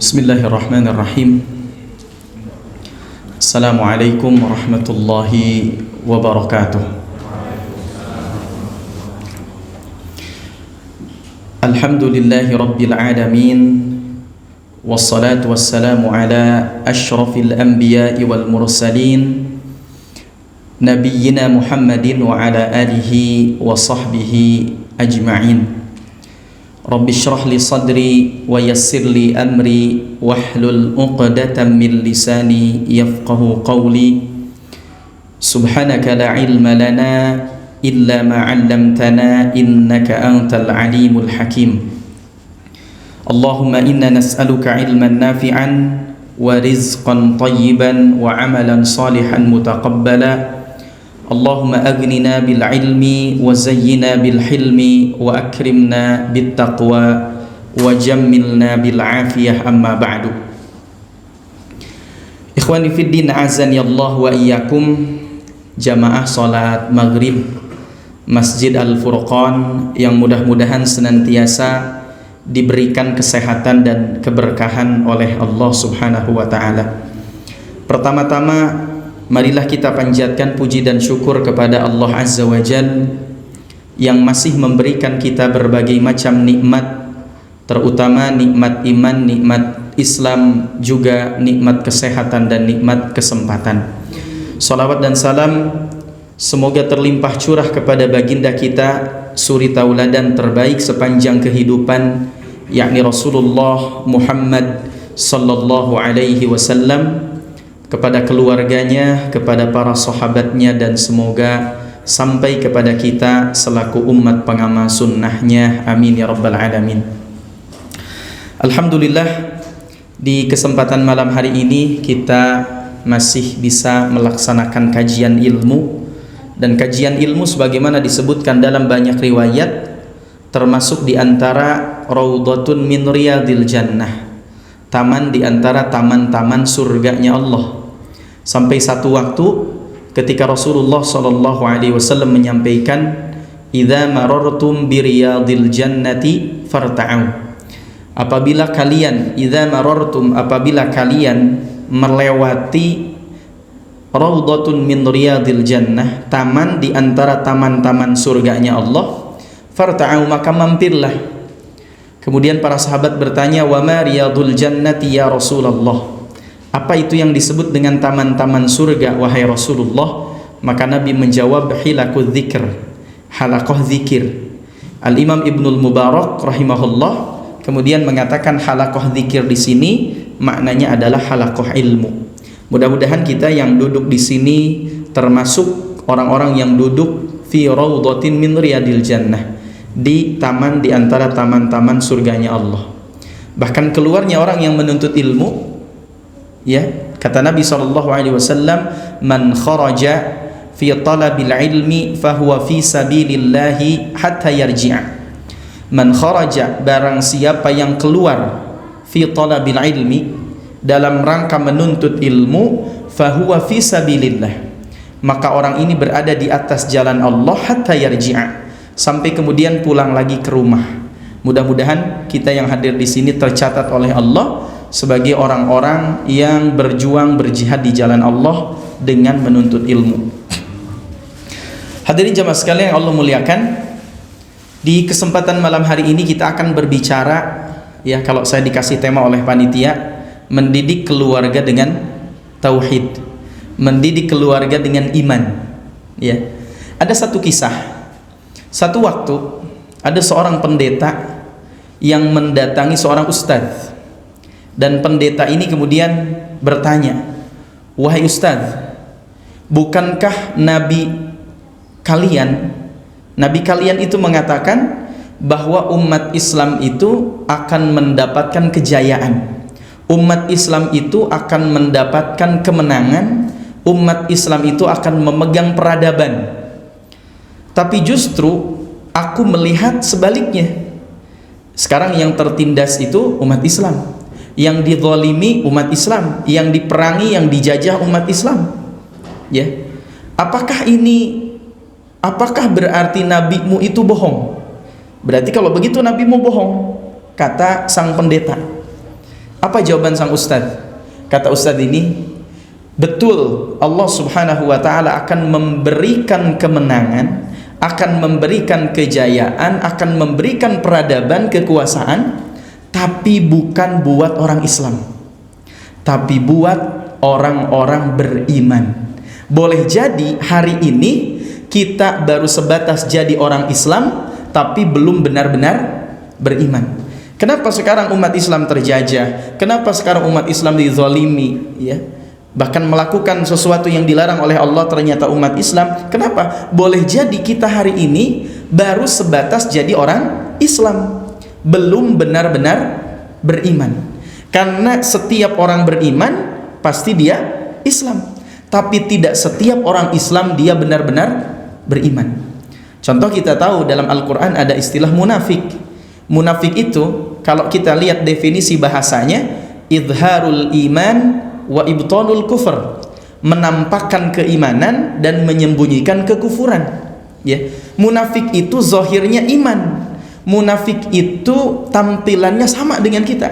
Bismillahirrahmanirrahim. Assalamualaikum warahmatullahi wabarakatuh. Alhamdulillahi rabbil alamin. Wassalatu wassalamu ala ashrafil anbiya'i wal mursalin, nabiyyina Muhammadin wa ala alihi wa sahbihi ajma'in. Rabbi shrah li sadri wa yassir li amri wahlul 'uqdatam min lisani yafqahu qawli. Subhanaka la ilma lana illa ma 'allamtana innaka antal alimul hakim. Allahumma inna nas'aluka ilman nafi'an wa rizqan tayyiban wa 'amalan salihan mutaqabbala. Allahumma aghnina bil ilmi wa zayyina bil hilmi wa akrimna bit taqwa wa jammilna bil afiyah, amma ba'du. Ikhwani fid din, azani Allah wa iyyakum. Jamaah salat maghrib Masjid Al-Furqan yang mudah-mudahan senantiasa diberikan kesehatan dan keberkahan oleh Allah Subhanahu wa taala. Pertama-tama, marilah kita panjatkan puji dan syukur kepada Allah Azza wa Jalla yang masih memberikan kita berbagai macam nikmat, terutama nikmat iman, nikmat Islam, juga nikmat kesehatan dan nikmat kesempatan. Salawat dan salam semoga terlimpah curah kepada baginda kita, suri tauladan terbaik sepanjang kehidupan, yakni Rasulullah Muhammad sallallahu alaihi wasallam, kepada keluarganya, kepada para sahabatnya, dan semoga sampai kepada kita selaku umat pengamal sunnahnya. Amin ya rabbal alamin. Alhamdulillah, di kesempatan malam hari ini kita masih bisa melaksanakan kajian ilmu. Dan kajian ilmu sebagaimana disebutkan dalam banyak riwayat, termasuk di antara raudhatun min riyadil jannah, taman di antara taman-taman surganya Allah. Sampai satu waktu ketika Rasulullah sallallahu alaihi wasallam menyampaikan, "Idza marartum bi riyadil jannati farta'u." Apabila kalian melewati raudhatun min riyadil jannah, taman di antara taman-taman surganya Allah, farta'u, maka mampirlah. Kemudian para sahabat bertanya, "Wa ma riyadul jannati ya Rasulullah?" Apa itu yang disebut dengan taman-taman surga, wahai Rasulullah? Maka Nabi menjawab, hilakul dzikr, halaqah zikir. Al-Imam Ibnul Mubarak rahimahullah kemudian mengatakan halaqah zikir di sini maknanya adalah halaqah ilmu. Mudah-mudahan kita yang duduk di sini termasuk orang-orang yang duduk fi raudhatin min riyadil jannah, di taman di antara taman-taman surganya Allah. Bahkan keluarnya orang yang menuntut ilmu, ya, kata Nabi SAW, man kharaja fi talabil ilmi fahuwa fi sabilillahi hatta yarji'a. Man kharaja, barang siapa yang keluar, fi talabil ilmi, dalam rangka menuntut ilmu, fahuwa fi sabilillah, maka orang ini berada di atas jalan Allah, hatta yarji'a, sampai kemudian pulang lagi ke rumah. Mudah-mudahan kita yang hadir di sini tercatat oleh Allah sebagai orang-orang yang berjuang berjihad di jalan Allah dengan menuntut ilmu. Hadirin jamaah sekalian yang Allah muliakan, di kesempatan malam hari ini kita akan berbicara, ya, kalau saya dikasih tema oleh panitia, mendidik keluarga dengan tauhid, mendidik keluarga dengan iman. Ya, ada satu kisah. Satu waktu ada seorang pendeta yang mendatangi seorang ustadz. Dan pendeta ini kemudian bertanya, "Wahai Ustadz, bukankah Nabi kalian itu mengatakan bahwa umat Islam itu akan mendapatkan kejayaan, umat Islam itu akan mendapatkan kemenangan, umat Islam itu akan memegang peradaban. Tapi justru aku melihat sebaliknya. Sekarang yang tertindas itu umat Islam, yang dizalimi umat Islam, yang diperangi, yang dijajah umat Islam." Ya, apakah berarti nabimu itu bohong? Berarti kalau begitu nabimu bohong, kata sang pendeta. Apa jawaban sang ustadz? Kata ustadz ini, betul Allah subhanahu wa ta'ala akan memberikan kemenangan, akan memberikan kejayaan, akan memberikan peradaban, kekuasaan, tapi bukan buat orang Islam, tapi buat orang-orang beriman. Boleh jadi hari ini kita baru sebatas jadi orang Islam, tapi belum benar-benar beriman. Kenapa sekarang umat Islam terjajah? Kenapa sekarang umat Islam dizalimi? Ya, bahkan melakukan sesuatu yang dilarang oleh Allah ternyata umat Islam. Kenapa? Boleh jadi kita hari ini baru sebatas jadi orang Islam, belum benar-benar beriman. Karena setiap orang beriman pasti dia Islam, tapi tidak setiap orang Islam dia benar-benar beriman. Contoh, kita tahu dalam Al-Quran ada istilah munafik. Munafik itu kalau kita lihat definisi bahasanya, idharul iman wa ibtanul kufr, menampakkan keimanan dan menyembunyikan kekufuran. Ya, munafik itu zahirnya iman, munafik itu tampilannya sama dengan kita,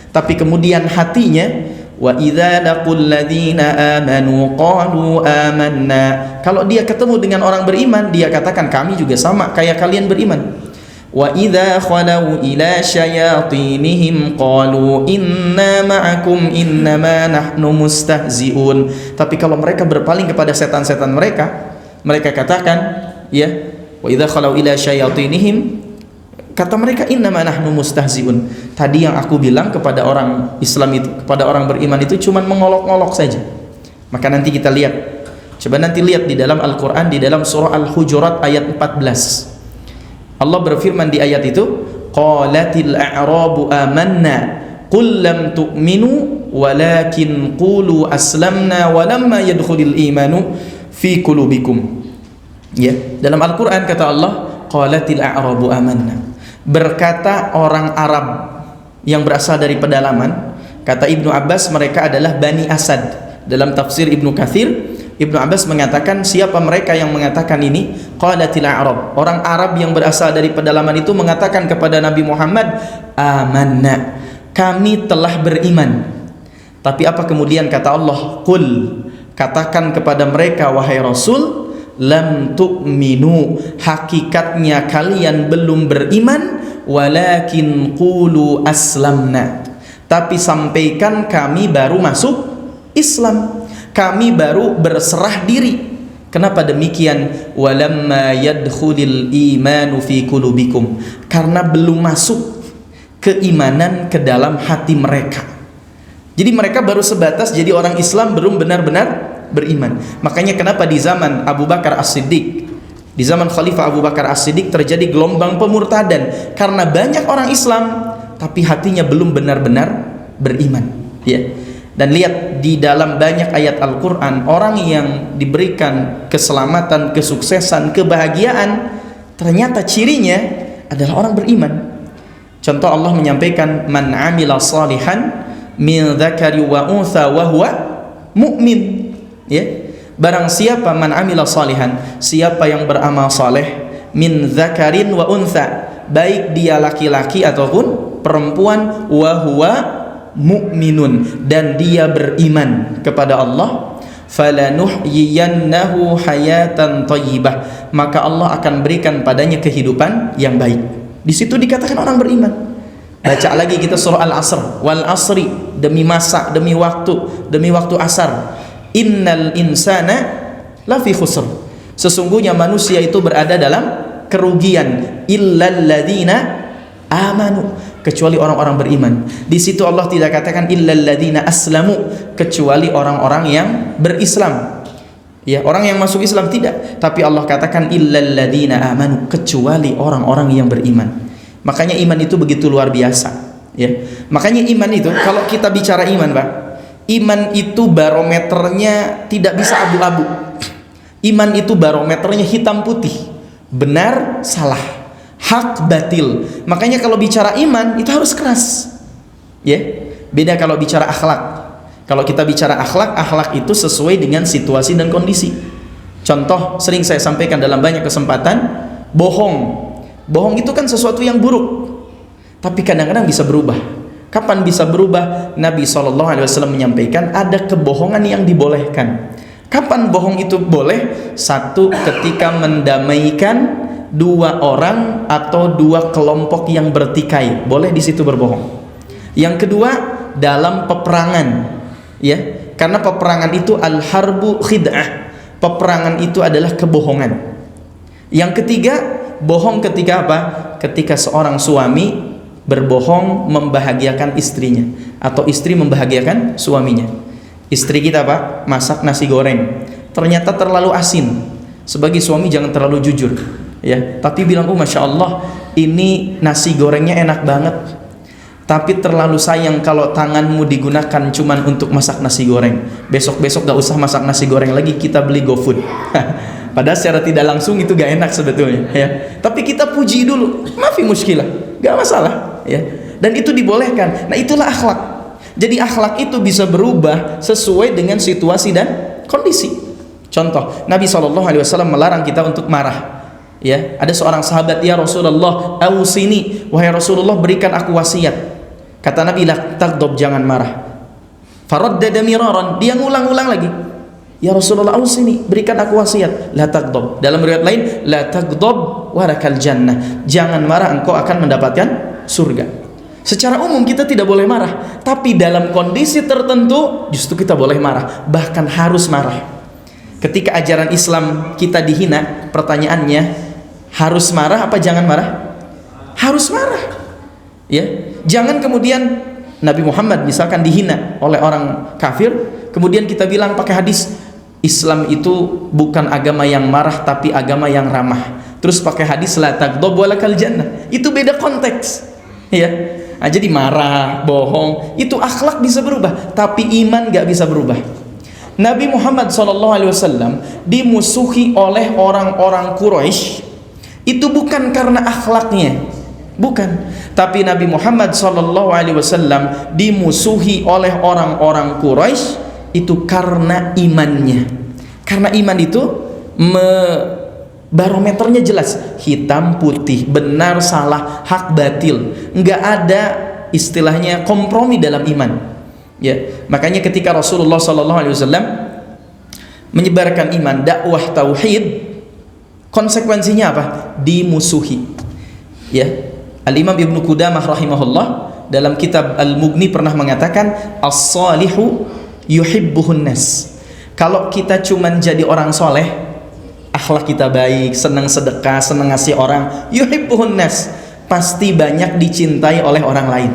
tapi kemudian hatinya, wa idza laqul ladzina amanu qalu amanna, kalau dia ketemu dengan orang beriman dia katakan kami juga sama kayak kalian beriman. Wa idza khalau ila syayatinihim qalu inna ma'akum innama nahnu mustahzi'un, tapi kalau mereka berpaling kepada setan-setan mereka, mereka katakan, ya, wa idza khalau ila syayatinihim, kata mereka innama nahnu mustahzi'un, tadi yang aku bilang kepada orang Islam itu, kepada orang beriman itu cuma mengolok-olok saja. Maka nanti kita lihat, coba nanti lihat di dalam Al-Quran, di dalam surah Al-Hujurat ayat 14, Allah berfirman di ayat itu, qalatil a'rabu amanna qul lam tu'minu walakin qulu aslamna walamma yadkhulil imanu fi qulubikum. Ya, dalam Al-Quran kata Allah, qalatil a'rabu amanna, berkata orang Arab yang berasal dari pedalaman. Kata Ibnu Abbas mereka adalah Bani Asad. Dalam tafsir Ibnu Katsir, Ibnu Abbas mengatakan siapa mereka yang mengatakan ini? Qalatil a'rab, orang Arab yang berasal dari pedalaman itu mengatakan kepada Nabi Muhammad, amanna, kami telah beriman. Tapi apa kemudian kata Allah? Qul, katakan kepada mereka wahai Rasul, lam tu'minu, hakikatnya kalian belum beriman, walakin qulu aslamna, tapi sampaikan kami baru masuk Islam, kami baru berserah diri. Kenapa demikian? Walamma yadkhulil imanu fi qulubikum, karena belum masuk keimanan ke dalam hati mereka. Jadi mereka baru sebatas jadi orang Islam, belum benar-benar beriman. Makanya kenapa di zaman Abu Bakar As-Siddiq, di zaman Khalifah Abu Bakar As-Siddiq terjadi gelombang pemurtadan, karena banyak orang Islam tapi hatinya belum benar-benar beriman. Ya. Dan lihat di dalam banyak ayat Al-Quran, orang yang diberikan keselamatan, kesuksesan, kebahagiaan, ternyata cirinya adalah orang beriman. Contoh, Allah menyampaikan, man amila salihan min dzakari wa untha wa huwa mu'min. Ya, barang siapa man amila salihan, siapa yang beramal saleh, min dzakarin wa untha, baik dia laki-laki ataupun perempuan, wa huwa mu'minun, dan dia beriman kepada Allah, falanuhyiyannahu hayatan thayyibah, maka Allah akan berikan padanya kehidupan yang baik. Di situ dikatakan orang beriman. Baca lagi kita surah Al-Asr, wal asri, demi masa, demi waktu asar, innal insana lafi khusr, sesungguhnya manusia itu berada dalam kerugian, illal ladzina amanu, kecuali orang-orang beriman. Di situ Allah tidak katakan illal ladzina aslamu, kecuali orang-orang yang berislam. Ya, orang yang masuk Islam tidak, tapi Allah katakan illal ladzina amanu, kecuali orang-orang yang beriman. Makanya iman itu begitu luar biasa. Ya, makanya iman itu, kalau kita bicara iman, Pak, iman itu barometernya tidak bisa abu-abu. Iman itu barometernya hitam putih, benar salah, hak batil. Makanya kalau bicara iman itu harus keras. Ya, beda kalau bicara akhlak. Kalau kita bicara akhlak, akhlak itu sesuai dengan situasi dan kondisi. Contoh sering saya sampaikan dalam banyak kesempatan, bohong. Bohong itu kan sesuatu yang buruk, tapi kadang-kadang bisa berubah. Kapan bisa berubah? Nabi SAW menyampaikan ada kebohongan yang dibolehkan. Kapan bohong itu boleh? Satu, ketika mendamaikan dua orang atau dua kelompok yang bertikai, boleh di situ berbohong. Yang kedua, dalam peperangan, ya, karena peperangan itu al-harbu khid'ah. Peperangan itu adalah kebohongan. Yang ketiga, bohong ketika apa? Ketika seorang suami berbohong membahagiakan istrinya, atau istri membahagiakan suaminya. Istri kita Pak masak nasi goreng, ternyata terlalu asin. Sebagai suami jangan terlalu jujur, ya. Tapi bilang, masya Allah, ini nasi gorengnya enak banget. Tapi terlalu sayang kalau tanganmu digunakan cuman untuk masak nasi goreng. Besok-besok gak usah masak nasi goreng lagi, kita beli GoFood. Padahal secara tidak langsung itu gak enak sebetulnya, ya. Tapi kita puji dulu, maafi muskilah, gak masalah, ya. Dan itu dibolehkan. Nah, itulah akhlak. Jadi akhlak itu bisa berubah sesuai dengan situasi dan kondisi. Contoh, Nabi SAW melarang kita untuk marah. Ya, ada seorang sahabat, ya Rasulullah, ausini, wahai Rasulullah, berikan aku wasiat. Kata Nabi, la taghdab, jangan marah. Faraddada miraran, dia ngulang-ulang lagi. Ya Rasulullah, ausini, berikan aku wasiat. La taghdab. Dalam riwayat lain, la taghdab warakal jannah, jangan marah, engkau akan mendapatkan surga. Secara umum kita tidak boleh marah, tapi dalam kondisi tertentu justru kita boleh marah, bahkan harus marah. Ketika ajaran Islam kita dihina, pertanyaannya, harus marah apa jangan marah? Harus marah, ya. Jangan kemudian Nabi Muhammad misalkan dihina oleh orang kafir, kemudian kita bilang pakai hadis, Islam itu bukan agama yang marah tapi agama yang ramah. Terus pakai hadis la taghdab walakal jannah. Itu beda konteks, ya. Nah, jadi marah, bohong, itu akhlak bisa berubah, tapi iman gak bisa berubah. Nabi Muhammad SAW dimusuhi oleh orang-orang Quraisy itu bukan karena akhlaknya, bukan. Tapi Nabi Muhammad SAW dimusuhi oleh orang-orang Quraisy itu karena imannya. Karena iman itu barometernya jelas, hitam putih, benar salah, hak batil, nggak ada istilahnya kompromi dalam iman, ya. Makanya ketika Rasulullah SAW menyebarkan iman, dakwah tauhid, konsekuensinya apa? Dimusuhi, ya. Al-Imam Ibnu Qudamah rahimahullah dalam kitab Al-Mughni pernah mengatakan, as-salihu yuhibbuhun nas. Kalau kita cuman jadi orang soleh, akhlak kita baik, senang sedekah, senang ngasih orang, yuhibbuhun nas, pasti banyak dicintai oleh orang lain.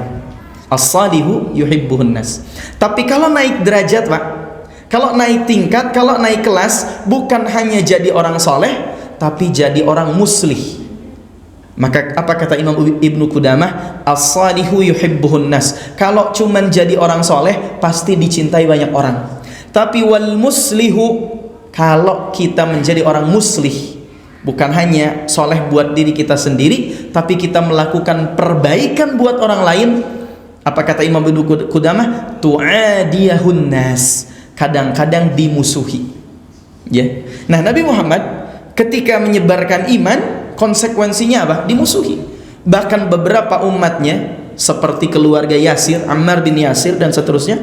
As-salihu yuhibbuhun nas. Tapi kalau naik derajat Pak, kalau naik tingkat, kalau naik kelas, bukan hanya jadi orang soleh, tapi jadi orang muslih. Maka apa kata Imam Ibnu Qudamah? As-salihu yuhibbuhun nas. Kalau cuman jadi orang soleh, pasti dicintai banyak orang. Tapi wal muslihu, kalau kita menjadi orang muslih, bukan hanya soleh buat diri kita sendiri, tapi kita melakukan perbaikan buat orang lain, apa kata Imam Ibnu Qudamah? Tu'adiyahun nas, kadang-kadang dimusuhi, ya. Nah, Nabi Muhammad ketika menyebarkan iman, konsekuensinya apa? Dimusuhi. Bahkan beberapa umatnya seperti keluarga Yasir, Ammar bin Yasir dan seterusnya,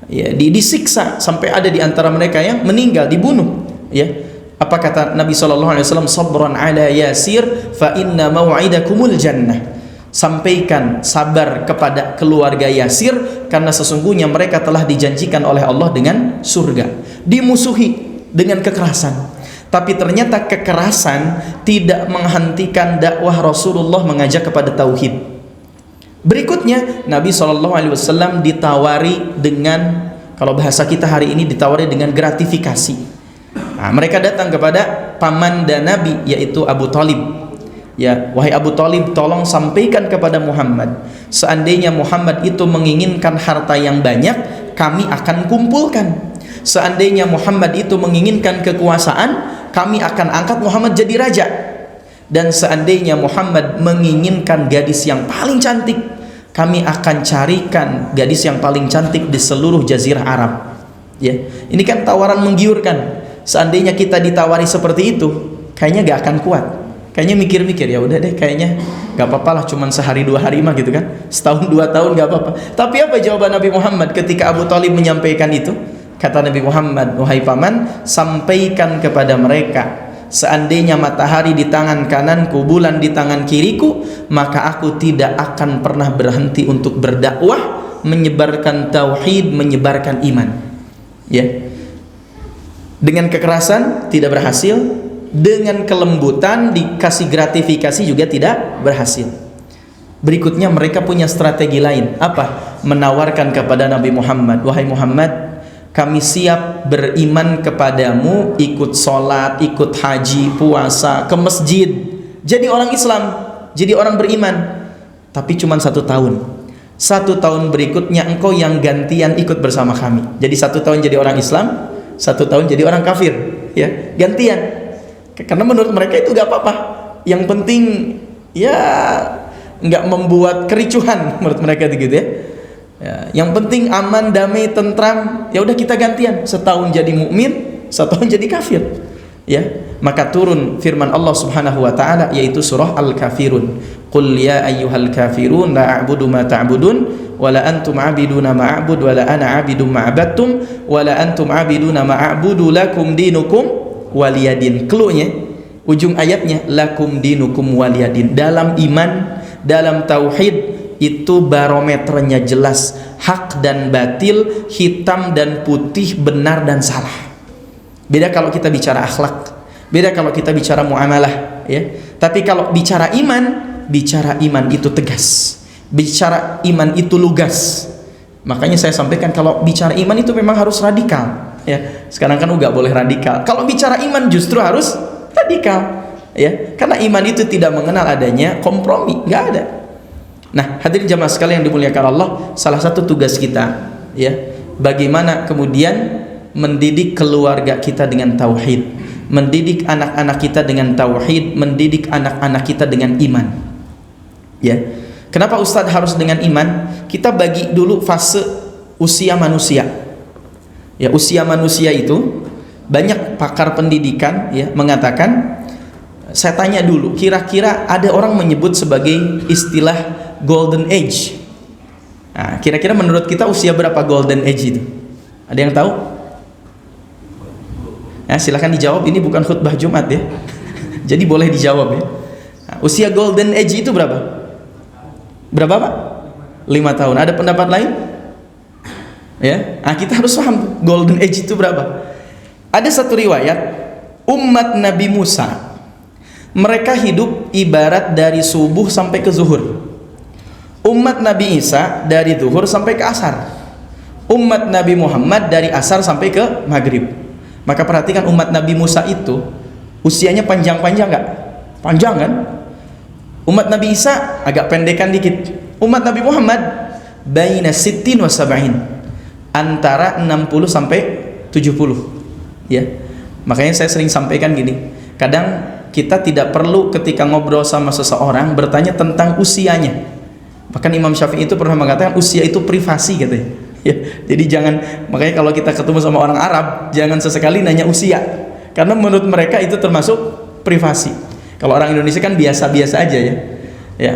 ya, disiksa sampai ada di antara mereka yang meninggal, dibunuh, ya. Apa kata Nabi SAW? Sabran ala Yasir fa inna maw'idakumul jannah. Sampaikan sabar kepada keluarga Yasir, karena sesungguhnya mereka telah dijanjikan oleh Allah dengan surga. Dimusuhi dengan kekerasan, tapi ternyata kekerasan tidak menghentikan dakwah Rasulullah mengajak kepada tauhid. Berikutnya Nabi SAW ditawari dengan, kalau bahasa kita hari ini, ditawari dengan gratifikasi. Nah, mereka datang kepada paman dan Nabi, yaitu Abu Talib. Ya, wahai Abu Talib, tolong sampaikan kepada Muhammad, seandainya Muhammad itu menginginkan harta yang banyak, kami akan kumpulkan. Seandainya Muhammad itu menginginkan kekuasaan, kami akan angkat Muhammad jadi raja. Dan seandainya Muhammad menginginkan gadis yang paling cantik, kami akan carikan gadis yang paling cantik di seluruh jazirah Arab. Ya, ini kan tawaran menggiurkan. Seandainya kita ditawari seperti itu, kayaknya gak akan kuat, kayaknya mikir-mikir, ya udah deh, kayaknya gak apa-apa lah, cuman sehari 2 hari mah gitu kan, setahun 2 tahun gak apa-apa. Tapi apa jawaban Nabi Muhammad ketika Abu Thalib menyampaikan itu? Kata Nabi Muhammad, wahai paman, sampaikan kepada mereka, seandainya matahari di tangan kananku, bulan di tangan kiriku, maka aku tidak akan pernah berhenti untuk berdakwah, menyebarkan tauhid, menyebarkan iman. Ya, dengan kekerasan tidak berhasil, dengan kelembutan dikasih gratifikasi juga tidak berhasil. Berikutnya mereka punya strategi lain. Apa? Menawarkan kepada Nabi Muhammad, wahai Muhammad, kami siap beriman kepadamu, ikut sholat, ikut haji, puasa, ke masjid, jadi orang Islam, jadi orang beriman, tapi cuma 1 tahun. 1 tahun berikutnya engkau yang gantian ikut bersama kami. Jadi 1 tahun jadi orang Islam, 1 tahun jadi orang kafir, ya, gantian. Karena menurut mereka itu gak apa-apa, yang penting ya nggak membuat kericuhan menurut mereka gitu ya. Ya, yang penting aman, damai, tentram. Ya udah kita gantian, setahun jadi mukmin, setahun jadi kafir. Ya, maka turun firman Allah Subhanahu wa taala yaitu surah Al-Kafirun. Qul ya ayyuhal kafirun la a'budu ma ta'budun wa la antum 'abiduna ma a'bud wa la ana 'abidum ma 'abadtum wa la antum 'abiduna ma a'budu lakum dinukum waliyadin. Cluenya, ujung ayatnya lakum dinukum waliyadin. Dalam iman, dalam tauhid itu barometernya jelas, hak dan batil, hitam dan putih, benar dan salah. Beda kalau kita bicara akhlak, beda kalau kita bicara muamalah, ya. Tapi kalau bicara iman itu tegas, bicara iman itu lugas. Makanya saya sampaikan kalau bicara iman itu memang harus radikal, ya. Sekarang kan nggak boleh radikal. Kalau bicara iman justru harus radikal, ya. Karena iman itu tidak mengenal adanya kompromi, nggak ada. Nah, hadirin jamaah sekalian yang dimuliakan Allah, salah satu tugas kita, ya, bagaimana kemudian mendidik keluarga kita dengan tauhid, mendidik anak-anak kita dengan tauhid, mendidik anak-anak kita dengan iman. Ya. Kenapa Ustadz harus dengan iman? Kita bagi dulu fase usia manusia. Ya, usia manusia itu banyak pakar pendidikan ya mengatakan, saya tanya dulu, kira-kira ada orang menyebut sebagai istilah golden age. Nah, kira-kira menurut kita usia berapa golden age itu? Ada yang tahu? Nah, silahkan dijawab, ini bukan khutbah Jumat ya. Jadi boleh dijawab ya. Nah, usia golden age itu berapa? Berapa Pak? 5 tahun. Ada pendapat lain? Ya, nah, kita harus paham golden age itu berapa. Ada satu riwayat, umat Nabi Musa mereka hidup ibarat dari subuh sampai ke zuhur. Umat Nabi Isa dari zuhur sampai ke asar. Umat Nabi Muhammad dari asar sampai ke maghrib. Maka perhatikan umat Nabi Musa itu usianya panjang-panjang nggak? Panjang kan? Umat Nabi Isa agak pendekan dikit. Umat Nabi Muhammad baina sittin wa sab'in, antara 60 sampai 70. Ya. Makanya saya sering sampaikan gini, kadang kita tidak perlu ketika ngobrol sama seseorang bertanya tentang usianya. Bahkan Imam Syafi'i itu pernah mengatakan usia itu privasi katanya. Ya, jadi jangan, makanya kalau kita ketemu sama orang Arab jangan sesekali nanya usia, karena menurut mereka itu termasuk privasi. Kalau orang Indonesia kan biasa-biasa aja ya. Ya.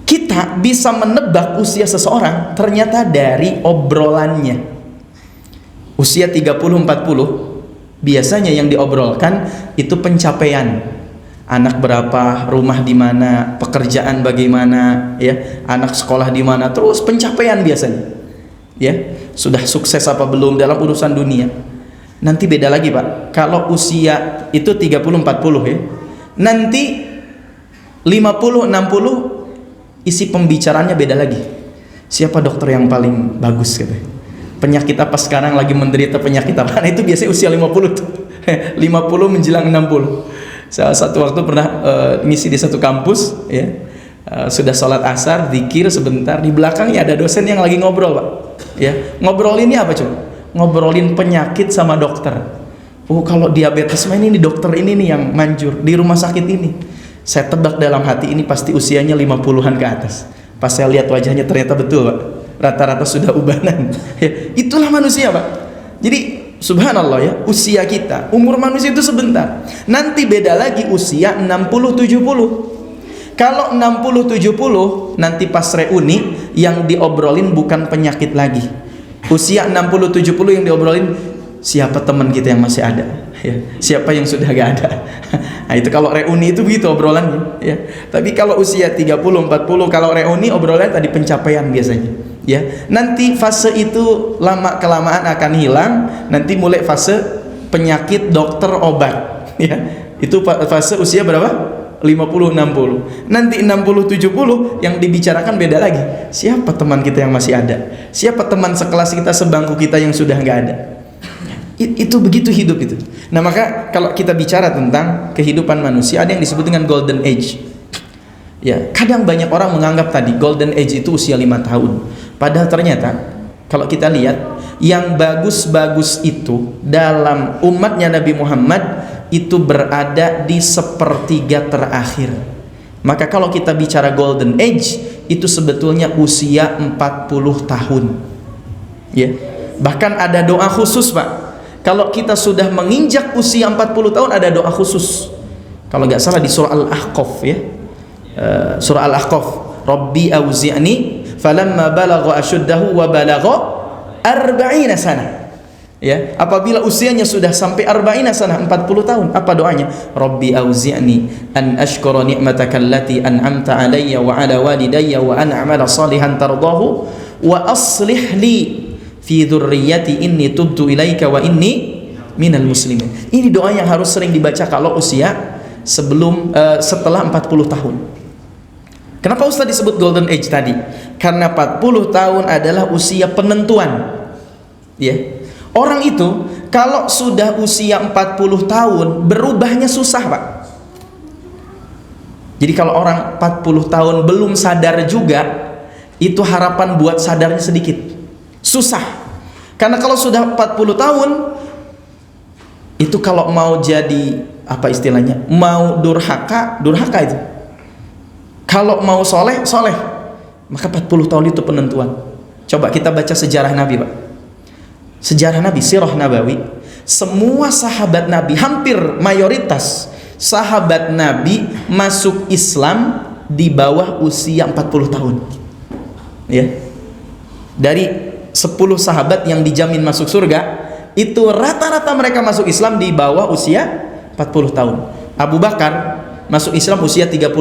Kita bisa menebak usia seseorang ternyata dari obrolannya. Usia 30-40 biasanya yang diobrolkan itu pencapaian. Anak berapa, rumah di mana, pekerjaan bagaimana, ya, anak sekolah di mana, terus pencapaian biasanya. Ya, sudah sukses apa belum dalam urusan dunia. Nanti beda lagi, Pak. Kalau usia itu 30-40 ya. Nanti 50-60 isi pembicaraannya beda lagi. Siapa dokter yang paling bagus katanya. Penyakit apa sekarang lagi menderita penyakit apa? Nah, itu biasanya usia 50 tuh. 50 menjelang 60. Salah satu waktu pernah ngisi di satu kampus ya, sudah sholat asar, zikir sebentar, di belakangnya ada dosen yang lagi ngobrol Pak ya. Ngobrolinnya apa coba? Ngobrolin penyakit sama dokter. Oh, kalau diabetes mah ini dokter ini nih yang manjur di rumah sakit ini. Saya tebak dalam hati ini pasti usianya 50-an ke atas. Pas saya lihat wajahnya ternyata betul Pak, rata-rata sudah ubanan ya. Itulah manusia Pak. Jadi Subhanallah ya, usia kita, umur manusia itu sebentar. Nanti beda lagi usia 60-70. Kalau 60-70 nanti pas reuni yang diobrolin bukan penyakit lagi. Usia 60-70 yang diobrolin siapa teman kita yang masih ada ya, siapa yang sudah gak ada. Nah itu kalau reuni itu begitu obrolannya ya. Tapi kalau usia 30-40 kalau reuni obrolannya tadi pencapaian biasanya ya. Nanti fase itu lama kelamaan akan hilang, nanti mulai fase penyakit dokter obat ya. Itu fase usia berapa? 50-60. Nanti 60-70 yang dibicarakan beda lagi. Siapa teman kita yang masih ada? Siapa teman sekelas kita, sebangku kita yang sudah nggak ada? Itu begitu hidup itu. Nah maka kalau kita bicara tentang kehidupan manusia, ada yang disebut dengan golden age. Ya, kadang banyak orang menganggap tadi golden age itu usia 5 tahun. Padahal ternyata kalau kita lihat yang bagus-bagus itu dalam umatnya Nabi Muhammad itu berada di sepertiga terakhir. Maka kalau kita bicara golden age itu sebetulnya usia 40 tahun ya. Bahkan ada doa khusus Pak. Kalau kita sudah menginjak usia 40 tahun ada doa khusus. Kalau nggak salah di surah Al-Ahqaf ya. Surah Al-Ahqaf, Rabbi auzi'ni falamma balagha ashuddahu wa balagha 40 sana. Ya, apabila usianya sudah sampai 40 sana, 40 tahun, apa doanya? Rabbi auzi'ni an ashkura ni'mataka allati an'amta 'alayya wa 'ala walidayya wa an a'mala salihan tardahu wa aslih li fi dzurriyyati inni tubtu ilaika wa inni minal muslimin. Ini doa yang harus sering dibaca kalau usia setelah 40 tahun. Kenapa Ustaz disebut golden age tadi? Karena 40 tahun adalah usia penentuan. Ya. Orang itu kalau sudah usia 40 tahun berubahnya susah Pak. Jadi kalau orang 40 tahun belum sadar juga, itu harapan buat sadarnya sedikit, susah. Karena kalau sudah 40 tahun itu kalau mau jadi apa istilahnya, mau durhaka itu. Kalau mau soleh, maka 40 tahun itu penentuan. Coba kita baca sejarah Nabi Pak. Sejarah Nabi, sirah Nabawi, semua sahabat Nabi, hampir mayoritas sahabat Nabi masuk Islam di bawah usia 40 tahun ya. Dari 10 sahabat yang dijamin masuk surga, itu rata-rata mereka masuk Islam di bawah usia 40 tahun. Abu Bakar masuk Islam usia 37,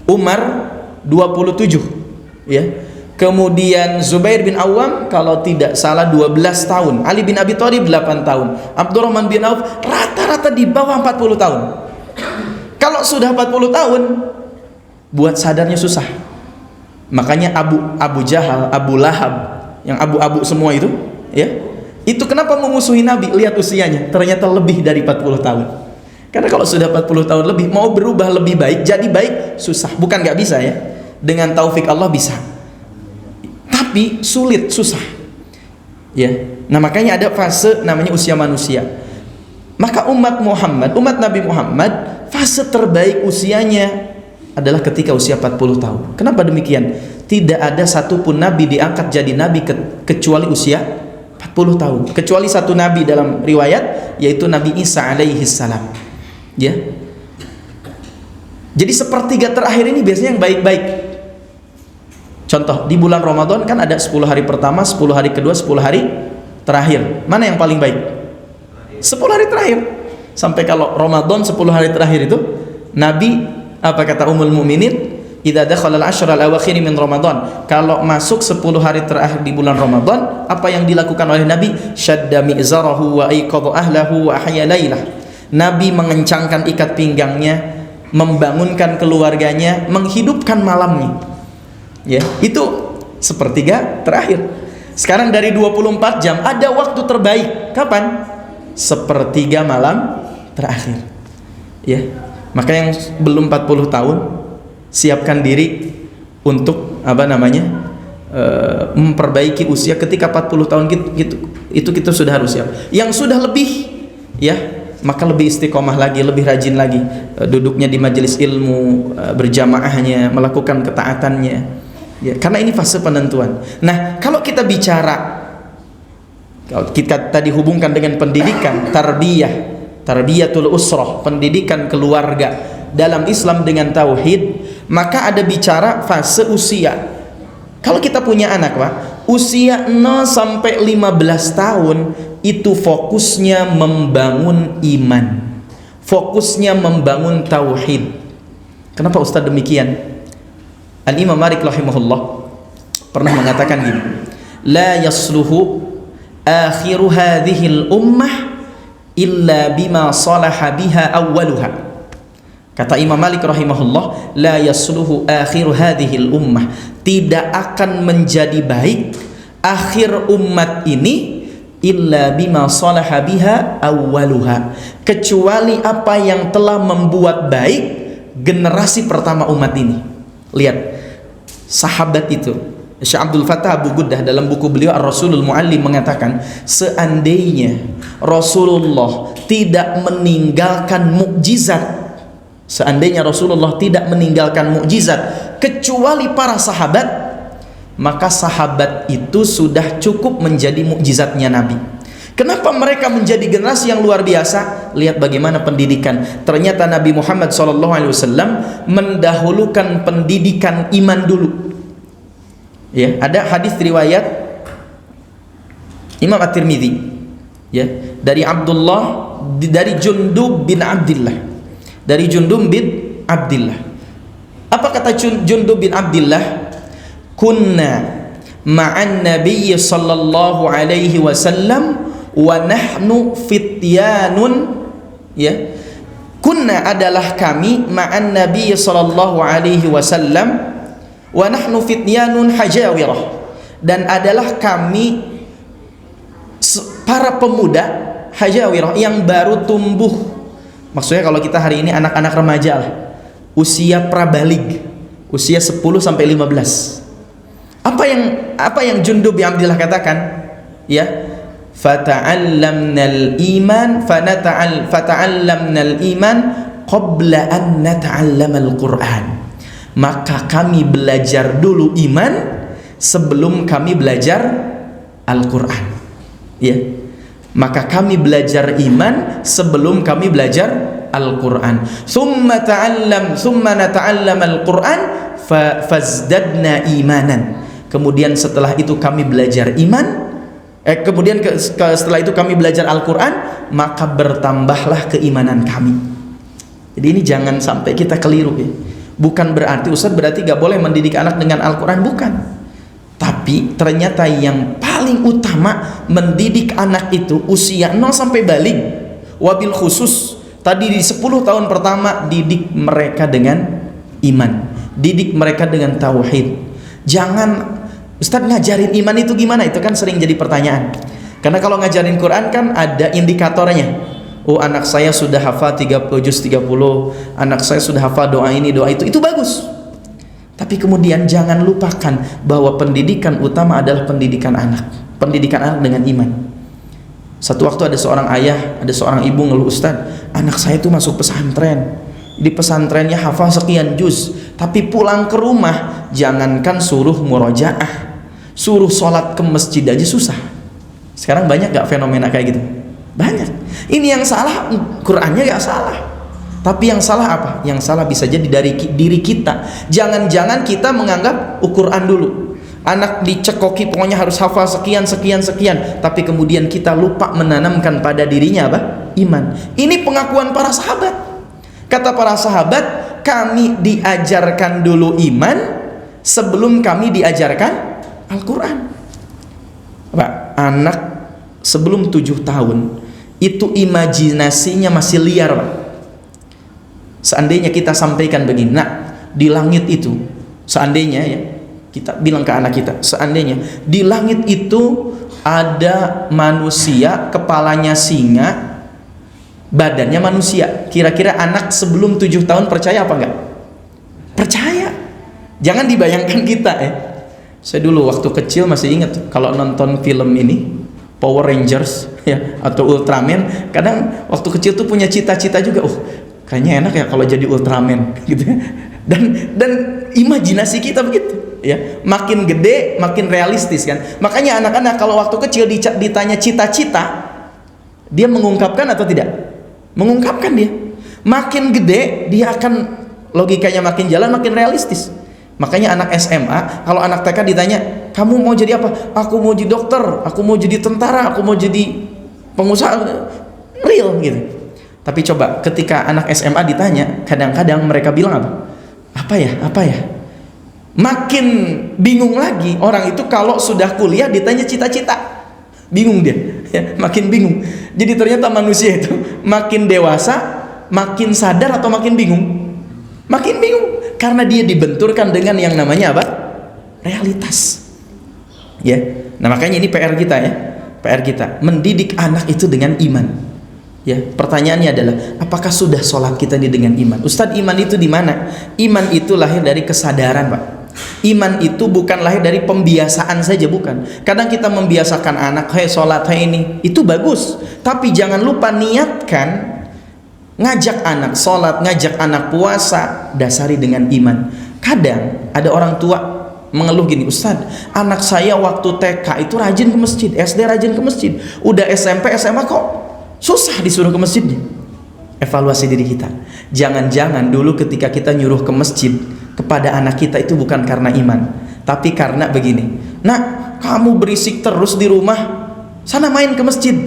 Umar 27 ya. Kemudian Zubair bin Awam kalau tidak salah 12 tahun, Ali bin Abi Thalib 8 tahun, Abdurrahman bin Auf rata-rata di bawah 40 tahun. Kalau sudah 40 tahun buat sadarnya susah. Makanya Abu Jahal, Abu Lahab, yang abu-abu semua itu ya, itu kenapa memusuhi Nabi? Lihat usianya, ternyata lebih dari 40 tahun. Karena kalau sudah 40 tahun lebih, mau berubah lebih baik, jadi baik, susah. Bukan nggak bisa ya, dengan taufik Allah bisa, tapi sulit, susah ya. Nah makanya ada fase namanya usia manusia. Maka umat Nabi Muhammad, fase terbaik usianya adalah ketika usia 40 tahun. Kenapa demikian? Tidak ada satupun Nabi diangkat jadi Nabi kecuali usia 40 tahun. Kecuali satu Nabi dalam riwayat, yaitu Nabi Isa alaihi salam ya. Jadi sepertiga terakhir ini biasanya yang baik-baik. Contoh, di bulan Ramadan kan ada 10 hari pertama, 10 hari kedua, 10 hari terakhir. Mana yang paling baik? 10 hari terakhir. Sampai kalau Ramadan 10 hari terakhir itu, Nabi, apa kata Ummul Mukminin? Idza dakhala al-ashra al-awakhir min Ramadan. Kalau masuk 10 hari terakhir di bulan Ramadan, apa yang dilakukan oleh Nabi? Syadda mi'zarahu wa aiqadha ahlahu wa ahya lailah. Nabi mengencangkan ikat pinggangnya, membangunkan keluarganya, menghidupkan malamnya. Ya, itu sepertiga terakhir. Sekarang dari 24 jam ada waktu terbaik. Kapan? Sepertiga malam terakhir. Ya. Maka yang belum 40 tahun siapkan diri untuk memperbaiki usia ketika 40 tahun itu kita sudah harus siap. Yang sudah lebih ya, maka lebih istiqomah lagi, lebih rajin lagi duduknya di majelis ilmu, berjamaahnya, melakukan ketaatannya. Ya, karena ini fase penentuan. Nah, kalau kita bicara Kalau kita tadi hubungkan dengan pendidikan, tarbiyatul usrah, pendidikan keluarga dalam Islam dengan tauhid, maka ada bicara fase usia. Kalau kita punya anak, Pak, usia 0 sampai 15 tahun itu fokusnya membangun iman, fokusnya membangun tauhid. Kenapa Ustaz demikian? Al-Imam Malik rahimahullah pernah mengatakan gini, la yasluhu akhiru hadhil ummah illa bima salaha biha awwaluha. Kata Imam Malik rahimahullah, la yasluhu akhiru hadhil ummah, tidak akan menjadi baik akhir umat ini illa bima salaha biha awwaluha, kecuali apa yang telah membuat baik generasi pertama umat ini. Lihat sahabat itu, Syekh Abdul Fattah Abu Guddah dalam buku beliau Ar-Rasulul Muallim mengatakan, seandainya Rasulullah tidak meninggalkan mukjizat, seandainya Rasulullah tidak meninggalkan mukjizat kecuali para sahabat, maka sahabat itu sudah cukup menjadi mukjizatnya Nabi. Kenapa mereka menjadi generasi yang luar biasa? Lihat bagaimana pendidikan. Ternyata Nabi Muhammad SAW mendahulukan pendidikan iman dulu. Ya, ada hadis riwayat Imam At-Tirmidzi, ya, dari Jundub bin Abdillah, Apa kata Jundub bin Abdillah? Kunna ma'an Nabi sallallahu alaihi wasallam wa nahnu fityanun, ya. Kunna adalah kami ma'an Nabi sallallahu alaihi wasallam wa nahnu fityanun hajawirah, dan adalah kami para pemuda hajawirah yang baru tumbuh. Maksudnya kalau kita hari ini anak-anak remaja lah, usia prabalig, usia 10 sampai 15. Apa yang Jundub bin Abdillah katakan? Ya, fata'allamnal iman fata'allamnal iman qabla an nata'allamal Qur'an. Maka kami belajar dulu iman sebelum kami belajar Al-Quran. Ya, maka kami belajar iman sebelum kami belajar Al-Quran. Thumma nata'allam Al-Quran fazdadna imanan. Kemudian setelah itu kami belajar iman. Setelah itu kami belajar Al-Quran, maka bertambahlah keimanan kami. Jadi ini jangan sampai kita keliru, ya. Bukan berarti Ustaz berarti gak boleh mendidik anak dengan Al-Quran, bukan. Tapi ternyata yang paling utama mendidik anak itu usia 0 sampai baligh. Wabil khusus tadi di 10 tahun pertama didik mereka dengan iman, didik mereka dengan tauhid. Jangan Ustaz ngajarin iman itu gimana? Itu kan sering jadi pertanyaan. Karena kalau ngajarin Quran kan ada indikatornya. Oh, anak saya sudah hafal 30 juz 30, anak saya sudah hafal doa ini, doa itu bagus. Tapi kemudian jangan lupakan bahwa pendidikan utama adalah pendidikan anak dengan iman. Satu waktu ada seorang ayah, ada seorang ibu ngeluh, Ustaz, anak saya itu masuk pesantren, di pesantrennya hafal sekian juz, tapi pulang ke rumah jangankan suruh murojaah, suruh sholat ke masjid aja susah. Sekarang banyak gak fenomena kayak gitu? Banyak. Ini yang salah Qurannya gak salah, tapi yang salah apa? Yang salah bisa jadi dari diri kita. Jangan-jangan kita menganggap Quran dulu, anak dicekoki pokoknya harus hafal sekian, tapi kemudian kita lupa menanamkan pada dirinya apa? Iman. Ini pengakuan para sahabat. Kata para sahabat, kami diajarkan dulu iman sebelum kami diajarkan Al-Quran. Pak, anak sebelum 7 tahun itu imajinasinya masih liar, Pak. Seandainya kita sampaikan begini, nah di langit itu, seandainya ya, kita bilang ke anak kita, seandainya di langit itu ada manusia, kepalanya singa, badannya manusia, kira-kira anak sebelum 7 tahun percaya apa enggak? Percaya. Jangan dibayangkan kita, saya dulu waktu kecil masih ingat kalau nonton film ini Power Rangers ya atau Ultraman, kadang waktu kecil tuh punya cita-cita juga, kayaknya enak ya kalau jadi Ultraman gitu ya. Dan imajinasi kita begitu. ya. Makin gede makin realistis kan. Makanya anak-anak kalau waktu kecil ditanya cita-cita, dia mengungkapkan atau tidak? Mengungkapkan dia. Makin gede dia akan logikanya makin jalan, makin realistis. Makanya anak SMA, kalau anak TK ditanya, kamu mau jadi apa? Aku mau jadi dokter, aku mau jadi tentara, aku mau jadi pengusaha. Real gitu. Tapi coba ketika anak SMA ditanya, kadang-kadang mereka bilang apa? Apa ya? Makin bingung lagi orang itu kalau sudah kuliah ditanya cita-cita. Bingung dia, ya, makin bingung. Jadi ternyata manusia itu makin dewasa, makin sadar atau makin bingung? Makin bingung karena dia dibenturkan dengan yang namanya apa? Realitas. Ya. Nah, makanya ini PR kita ya. PR kita mendidik anak itu dengan iman. Ya, pertanyaannya adalah apakah sudah sholat kita ini dengan iman? Ustadz, iman itu di mana? Iman itu lahir dari kesadaran, Pak. Iman itu bukan lahir dari pembiasaan saja, bukan. Kadang kita membiasakan anak, hey sholat, hey ini, itu bagus. Tapi jangan lupa niatkan ngajak anak sholat, ngajak anak puasa, dasari dengan iman. Kadang ada orang tua mengeluh gini, Ustadz, anak saya waktu TK itu rajin ke masjid, SD rajin ke masjid, udah SMP, SMA kok susah disuruh ke masjidnya. Evaluasi diri kita. Jangan-jangan dulu ketika kita nyuruh ke masjid kepada anak kita itu bukan karena iman, tapi karena begini, nak, kamu berisik terus di rumah, sana main ke masjid.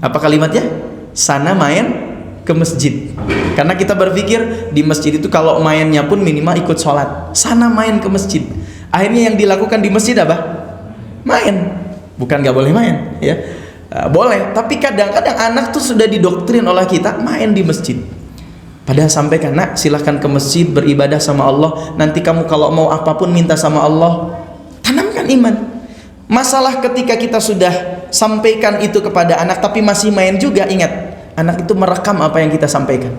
Apa kalimatnya? Sana main ke masjid. Karena kita berpikir di masjid itu kalau mainnya pun minimal ikut sholat. Sana main ke masjid. Akhirnya yang dilakukan di masjid apa? Main. Bukan gak boleh main, ya. Boleh, tapi kadang-kadang anak tuh sudah didoktrin oleh kita main di masjid. Padahal sampaikan, nak, silahkan ke masjid beribadah sama Allah. Nanti kamu kalau mau apapun minta sama Allah. Tanamkan iman. Masalah ketika kita sudah sampaikan itu kepada anak tapi masih main juga, ingat, anak itu merekam apa yang kita sampaikan.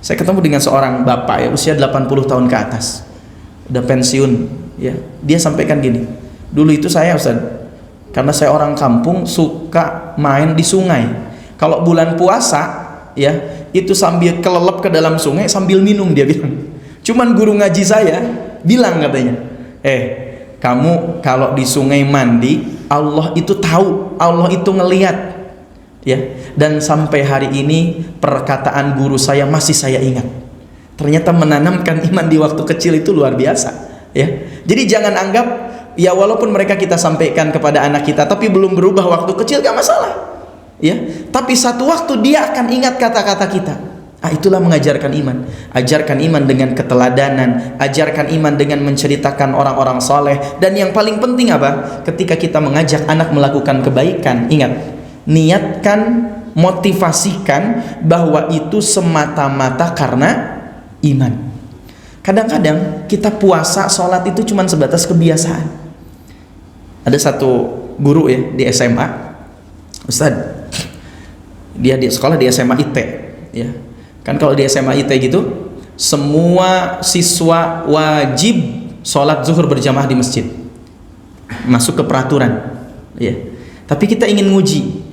Saya ketemu dengan seorang bapak ya, usia 80 tahun ke atas, udah pensiun ya. Dia sampaikan gini, dulu itu saya, Ustaz, karena saya orang kampung, suka main di sungai. Kalau bulan puasa ya, itu sambil kelelep ke dalam sungai sambil minum, dia bilang. Cuman guru ngaji saya bilang katanya, kamu kalau di sungai mandi, Allah itu tahu, Allah itu ngelihat. Ya, dan sampai hari ini perkataan guru saya masih saya ingat. Ternyata menanamkan iman di waktu kecil itu luar biasa, ya. Jadi jangan anggap ya walaupun mereka kita sampaikan kepada anak kita tapi belum berubah waktu kecil, gak masalah. Ya, tapi satu waktu dia akan ingat kata-kata kita. Itulah mengajarkan iman. Ajarkan iman dengan keteladanan, ajarkan iman dengan menceritakan orang-orang soleh. Dan yang paling penting apa? Ketika kita mengajak anak melakukan kebaikan, ingat, niatkan, motivasikan bahwa itu semata-mata karena iman. Kadang-kadang kita puasa, sholat itu cuma sebatas kebiasaan. Ada satu guru ya di SMA, Ustadz, dia di sekolah di SMA IT ya. Kan kalau di SMA IT gitu, semua siswa wajib sholat zuhur berjamaah di masjid, masuk ke peraturan ya. Tapi kita ingin nguji,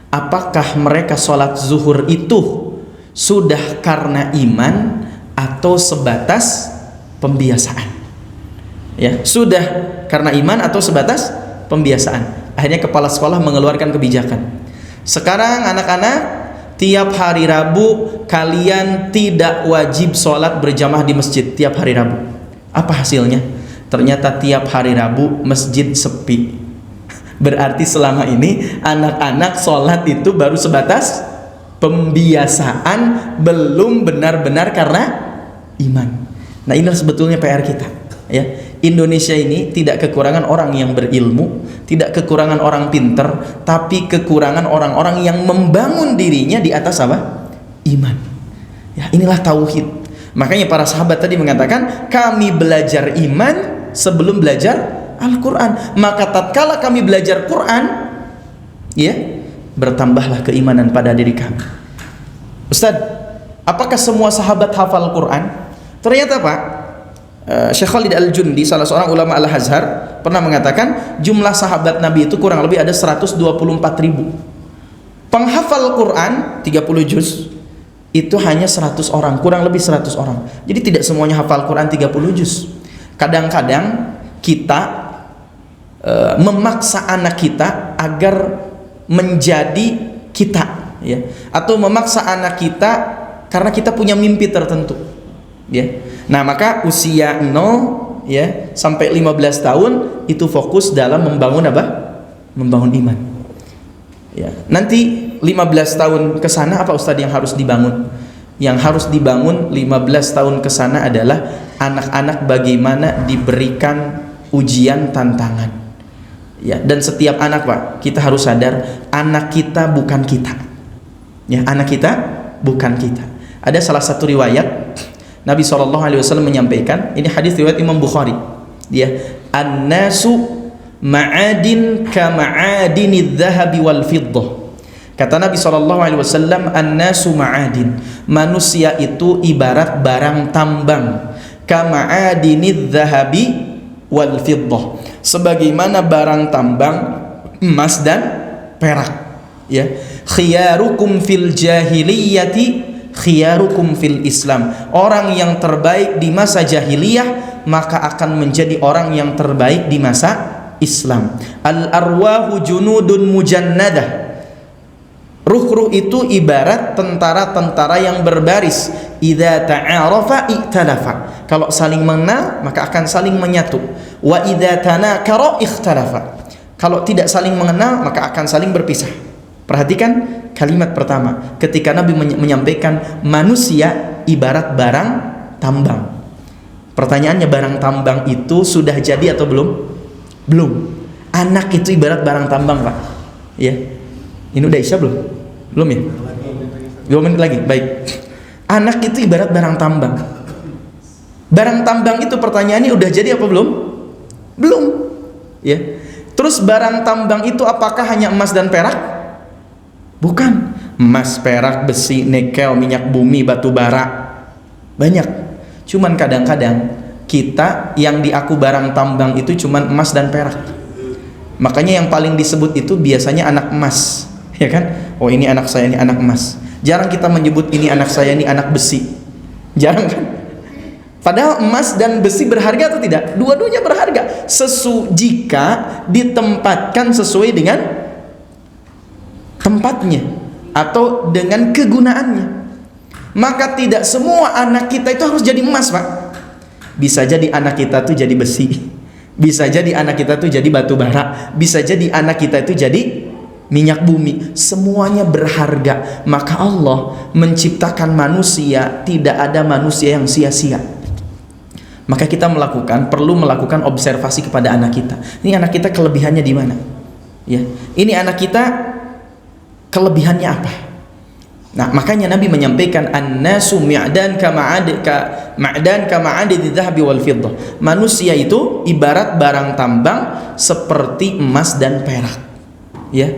apakah mereka sholat zuhur itu sudah karena iman atau sebatas pembiasaan? Ya, sudah karena iman atau sebatas pembiasaan? Akhirnya kepala sekolah mengeluarkan kebijakan. Sekarang anak-anak, tiap hari Rabu kalian tidak wajib sholat berjamaah di masjid tiap hari Rabu. Apa hasilnya? Ternyata tiap hari Rabu masjid sepi. Berarti selama ini anak-anak sholat itu baru sebatas pembiasaan, belum benar-benar karena iman. Nah, inilah sebetulnya PR kita ya. Indonesia ini tidak kekurangan orang yang berilmu, tidak kekurangan orang pinter, tapi kekurangan orang-orang yang membangun dirinya di atas apa? Iman. Ya, inilah tauhid. Makanya para sahabat tadi mengatakan, kami belajar iman sebelum belajar Al-Quran. Maka tatkala kami belajar Quran, ya, bertambahlah keimanan pada diri kami. Ustadz, apakah semua sahabat hafal Quran? Ternyata Pak, Syekh Khalid Al-Jundi, salah seorang ulama Al-Azhar, pernah mengatakan jumlah sahabat Nabi itu kurang lebih ada 124.000. Penghafal Quran 30 juz itu hanya 100 orang, kurang lebih 100 orang. Jadi tidak semuanya hafal Quran 30 juz. Kadang-kadang kita memaksa anak kita agar menjadi kita, ya, atau memaksa anak kita karena kita punya mimpi tertentu, ya. Nah, maka usia 0 ya sampai 15 tahun itu fokus dalam membangun apa? Membangun iman. Ya, nanti 15 tahun ke sana apa Ustadz yang harus dibangun? Yang harus dibangun 15 tahun ke sana adalah anak-anak bagaimana diberikan ujian tantangan. Ya, dan setiap anak, Pak, kita harus sadar anak kita bukan kita. Ya, anak kita bukan kita. Ada salah satu riwayat Nabi SAW menyampaikan, ini hadis riwayat Imam Bukhari. Dia, an-nasu ma'adin ka ma'adinidz dzahabi wal fiddah. Kata Nabi SAW, an-nasu ma'adin, manusia itu ibarat barang tambang, ka ma'adinidz dzahabi wal fiddah, sebagaimana barang tambang emas dan perak, ya. Khiyarukum fil jahiliyati khiyarukum fil Islam. Orang yang terbaik di masa jahiliyah maka akan menjadi orang yang terbaik di masa Islam. Al arwahu junudun mujannadah. Ruh-ruh itu ibarat tentara-tentara yang berbaris. Idza ta'arafa i'talafa. Kalau saling mengenal maka akan saling menyatu. Wa idza tanakara ikhtalafa. Kalau tidak saling mengenal maka akan saling berpisah. Perhatikan kalimat pertama ketika Nabi menyampaikan manusia ibarat barang tambang. Pertanyaannya, barang tambang itu sudah jadi atau belum? Belum. Anak itu ibarat barang tambang, Pak. Ya. Ini udah Isya belum? Belum ya? 2 menit lagi. Baik. Anak itu ibarat barang tambang. Barang tambang itu pertanyaannya udah jadi apa belum? Belum. Ya. Terus barang tambang itu apakah hanya emas dan perak? Bukan. Emas, perak, besi, nikel, minyak bumi, batu bara, banyak. Cuman kadang-kadang kita yang diaku barang tambang itu cuman emas dan perak. Makanya yang paling disebut itu biasanya anak emas, ya kan? Oh, ini anak saya, ini anak emas. Jarang kita menyebut ini anak saya, ini anak besi. Jarang kan? Padahal emas dan besi berharga atau tidak? Dua-duanya berharga. Jika ditempatkan sesuai dengan tempatnya atau dengan kegunaannya. Maka tidak semua anak kita itu harus jadi emas, Pak. Bisa jadi anak kita tuh jadi besi. Bisa jadi anak kita tuh jadi batu bara. Bisa jadi anak kita itu jadi minyak bumi. Semuanya berharga. Maka Allah menciptakan manusia, tidak ada manusia yang sia-sia. Maka kita perlu melakukan observasi kepada anak kita. Ini anak kita kelebihannya di mana? Ya. Ini anak kita kelebihannya apa? Nah, makanya Nabi menyampaikan an-nasu ma'dan ka ma'adidz dzahabi wal fiddah. Manusia itu ibarat barang tambang seperti emas dan perak. Ya.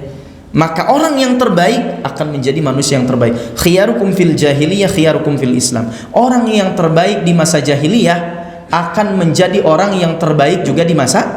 Maka orang yang terbaik akan menjadi manusia yang terbaik. Khiyarukum fil jahiliyah khiyarukum fil Islam. Orang yang terbaik di masa jahiliyah akan menjadi orang yang terbaik juga di masa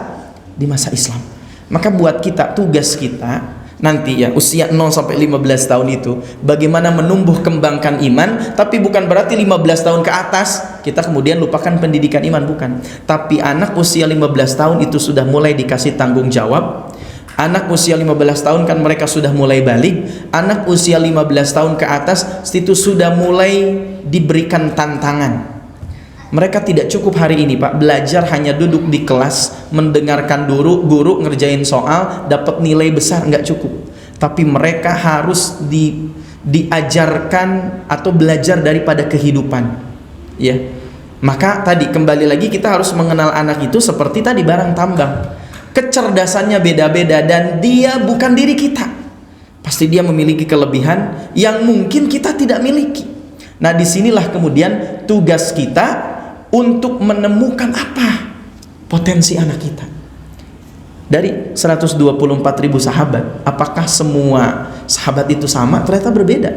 Islam. Maka buat kita, tugas kita nanti ya usia 0 sampai 15 tahun itu bagaimana menumbuh kembangkan iman, tapi bukan berarti 15 tahun ke atas kita kemudian lupakan pendidikan iman, bukan. Tapi anak usia 15 tahun itu sudah mulai dikasih tanggung jawab. Anak usia 15 tahun kan mereka sudah mulai balik. Anak usia 15 tahun ke atas itu sudah mulai diberikan tantangan. Mereka tidak cukup hari ini, Pak, belajar hanya duduk di kelas, mendengarkan guru ngerjain soal, dapat nilai besar, nggak cukup. Tapi mereka harus diajarkan atau belajar daripada kehidupan. Ya. Maka tadi kembali lagi kita harus mengenal anak itu seperti tadi barang tambang. Kecerdasannya beda-beda dan dia bukan diri kita. Pasti dia memiliki kelebihan yang mungkin kita tidak miliki. Nah, disinilah kemudian tugas kita untuk menemukan apa potensi anak kita. Dari 124.000 sahabat, apakah semua sahabat itu sama? Ternyata berbeda.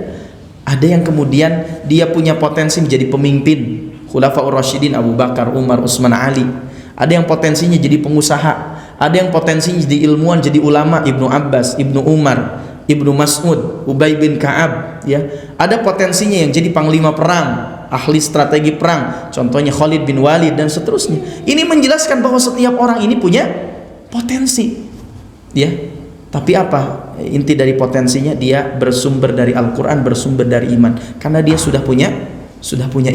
Ada yang kemudian dia punya potensi menjadi pemimpin, Khulafaur Rasyidin Abu Bakar, Umar, Utsman, Ali. Ada yang potensinya jadi pengusaha, ada yang potensinya jadi ilmuwan, jadi ulama, Ibnu Abbas, Ibnu Umar, Ibnu Mas'ud, Ubay bin Ka'ab, ya. Ada potensinya yang jadi panglima perang, ahli strategi perang, contohnya Khalid bin Walid dan seterusnya. Ini menjelaskan bahwa setiap orang ini punya potensi, ya. Tapi apa inti dari potensinya? Dia bersumber dari Al-Quran, bersumber dari iman, karena dia sudah punya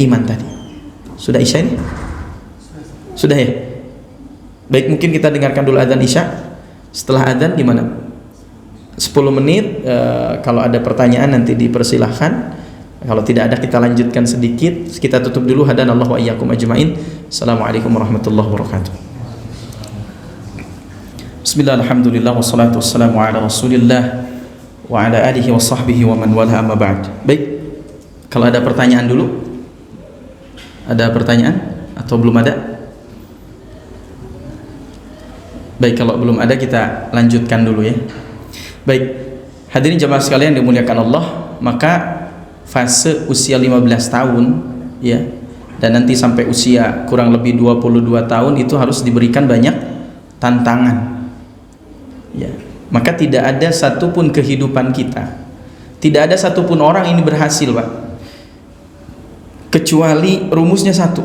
iman tadi. Sudah Isya ini? Sudah ya? Baik, mungkin kita dengarkan dulu adzan Isya. Setelah adzan gimana? 10 menit, kalau ada pertanyaan nanti dipersilahkan. Kalau tidak ada kita lanjutkan sedikit. Kita tutup dulu. Hadanallahu wa iyyakum ajmain. Assalamualaikum warahmatullahi wabarakatuh. Bismillah, alhamdulillah, wassalatu wassalamu ala rasulillah wa ala alihi wa sahbihi wa man wala, amma ba'd. Baik, kalau ada pertanyaan dulu. Ada pertanyaan atau belum ada? Baik, kalau belum ada kita lanjutkan dulu ya. Baik, hadirin jamaah sekalian dimuliakan Allah, maka fase usia 15 tahun ya, dan nanti sampai usia kurang lebih 22 tahun itu harus diberikan banyak tantangan ya. Maka tidak ada satupun kehidupan kita, tidak ada satupun orang ini berhasil, Pak, kecuali rumusnya satu,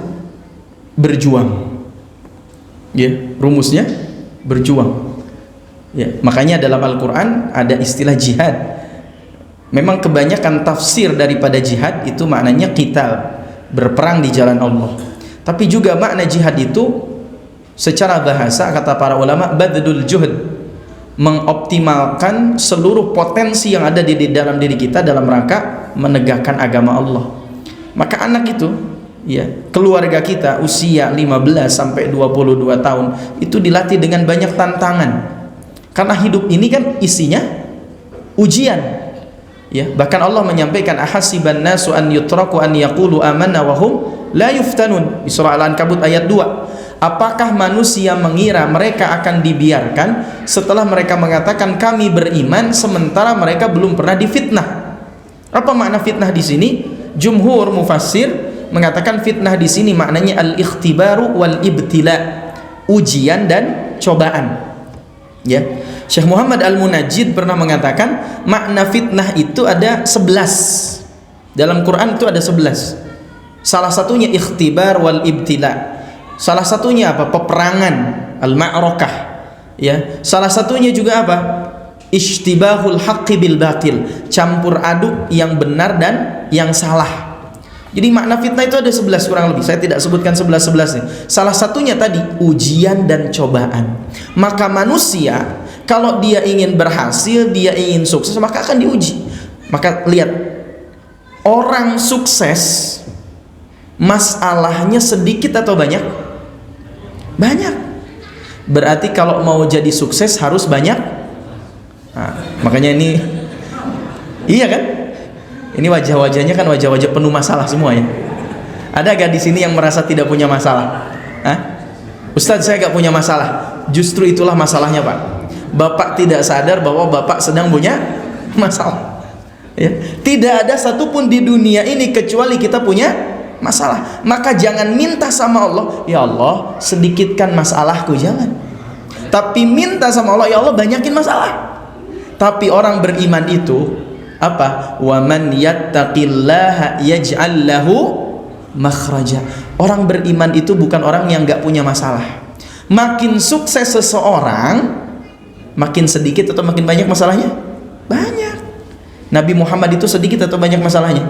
berjuang ya. Rumusnya berjuang ya. Makanya dalam Al-Quran ada istilah jihad. Memang kebanyakan tafsir daripada jihad itu maknanya qital, berperang di jalan Allah. Tapi juga makna jihad itu secara bahasa, kata para ulama, badlul juhd, mengoptimalkan seluruh potensi yang ada di dalam diri kita dalam rangka menegakkan agama Allah. Maka anak itu ya, keluarga kita usia 15 sampai 22 tahun itu dilatih dengan banyak tantangan. Karena hidup ini kan isinya ujian. Ya, bahkan Allah menyampaikan ahasiban nasu an yutraku an yaqulu amanna wa hum la yuftanun di surah Al-Ankabut ayat 2. Apakah manusia mengira mereka akan dibiarkan setelah mereka mengatakan kami beriman sementara mereka belum pernah difitnah? Apa makna fitnah di sini? Jumhur mufassir mengatakan fitnah di sini maknanya al-ikhtibaru wal ibtila, ujian dan cobaan. Ya. Syekh Muhammad Al-Munajjid pernah mengatakan makna fitnah itu ada 11. Dalam Quran itu ada 11. Salah satunya ikhtibar wal ibtila. Salah satunya apa? Peperangan, al-ma'rakah. Ya. Salah satunya juga apa? Ishtibahul haqqi bil batil, campur aduk yang benar dan yang salah. Jadi makna fitnah itu ada 11 kurang lebih. Saya tidak sebutkan 11-11 nih. Salah satunya tadi ujian dan cobaan. Maka manusia kalau dia ingin berhasil, dia ingin sukses, maka akan diuji. Maka lihat, orang sukses masalahnya sedikit atau banyak? Banyak. Berarti kalau mau jadi sukses harus banyak. Nah, makanya ini iya kan? Ini wajah-wajahnya kan wajah-wajah penuh masalah semua ya. Ada gak di sini yang merasa tidak punya masalah? Hah? Ustadz, saya gak punya masalah. Justru itulah masalahnya, Pak. Bapak tidak sadar bahwa Bapak sedang punya masalah ya. Tidak ada satupun di dunia ini kecuali kita punya masalah. Maka jangan minta sama Allah, ya Allah sedikitkan masalahku, jangan. Tapi minta sama Allah, ya Allah banyakin masalah. Tapi orang beriman itu apa? Wa man yattaqillaha yaj'al lahu makhraja. Orang beriman itu bukan orang yang gak punya masalah. Makin sukses seseorang, makin sedikit atau makin banyak masalahnya? Banyak. Nabi Muhammad itu sedikit atau banyak masalahnya?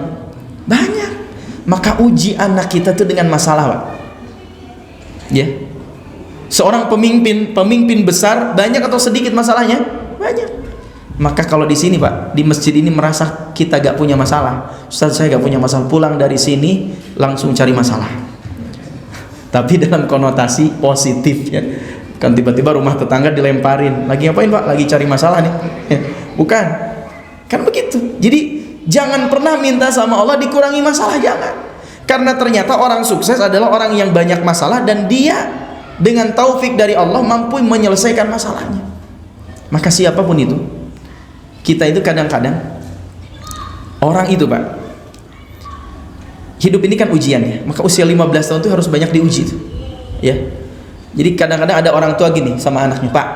Banyak. Maka uji anak kita itu dengan masalah, Pak. Ya. Seorang pemimpin besar banyak atau sedikit masalahnya? Banyak. Maka kalau di sini, Pak, di masjid ini merasa kita gak punya masalah. Ustaz, saya gak punya masalah, pulang dari sini langsung cari masalah. Tapi dalam konotasi positif ya. Kan tiba-tiba rumah tetangga dilemparin, lagi ngapain Pak? Lagi cari masalah nih. Bukan, kan begitu. Jadi jangan pernah minta sama Allah dikurangi masalah, jangan. Karena ternyata orang sukses adalah orang yang banyak masalah dan dia dengan taufik dari Allah mampu menyelesaikan masalahnya. Maka siapapun itu, kita itu kadang-kadang orang itu, Pak, hidup ini kan ujian ya. Maka usia 15 tahun itu harus banyak diuji tuh. Ya. Jadi kadang-kadang ada orang tua gini sama anaknya, Pak,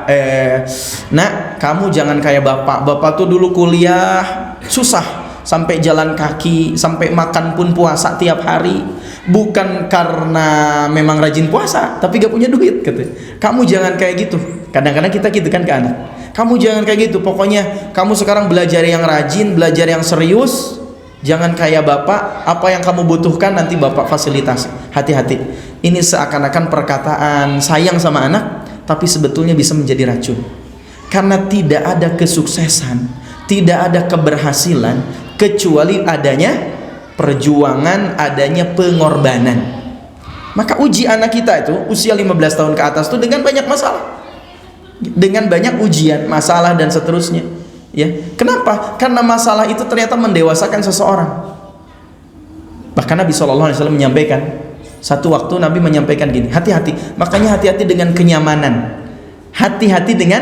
nak, kamu jangan kayak bapak tuh dulu kuliah susah, sampai jalan kaki, sampai makan pun puasa tiap hari, bukan karena memang rajin puasa, tapi gak punya duit gitu. Kamu jangan kayak gitu. Kadang-kadang kita gitu kan ke anak, kamu jangan kayak gitu, pokoknya kamu sekarang belajar yang rajin, belajar yang serius, jangan kayak bapak, apa yang kamu butuhkan nanti bapak fasilitasi. Hati-hati, ini seakan-akan perkataan sayang sama anak, tapi sebetulnya bisa menjadi racun. Karena tidak ada kesuksesan, tidak ada keberhasilan kecuali adanya perjuangan, adanya pengorbanan. Maka uji anak kita itu usia 15 tahun ke atas itu dengan banyak masalah, dengan banyak ujian, masalah dan seterusnya. Ya, kenapa? Karena masalah itu ternyata mendewasakan seseorang. Bahkan Nabi SAW menyampaikan, satu waktu Nabi menyampaikan gini, hati-hati. Makanya hati-hati dengan kenyamanan. Hati-hati dengan